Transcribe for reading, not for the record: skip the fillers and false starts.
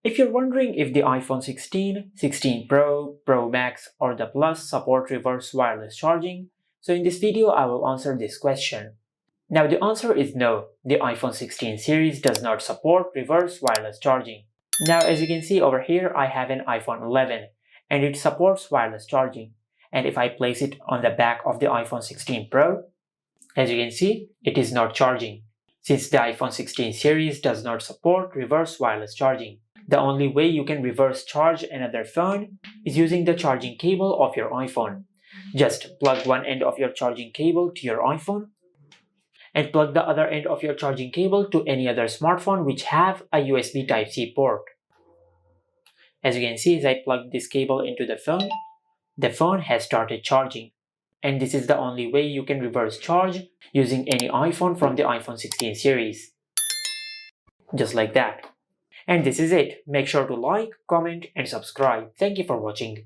If you're wondering if the iPhone 16, 16 Pro, Pro Max or the Plus support reverse wireless charging, so in this video I will answer this question. Now the answer is no, the iPhone 16 series does not support reverse wireless charging. Now as you can see over here I have an iPhone 11 and it supports wireless charging. And if I place it on the back of the iPhone 16 Pro, as you can see, it is not charging. Since the iPhone 16 series does not support reverse wireless charging. The only way you can reverse charge another phone is using the charging cable of your iPhone. Just plug one end of your charging cable to your iPhone and plug the other end of your charging cable to any other smartphone which have a USB Type-C port. As you can see, as I plug this cable into the phone has started charging. And this is the only way you can reverse charge using any iPhone from the iPhone 16 series. Just like that. And this is it. Make sure to like, comment and subscribe. Thank you for watching.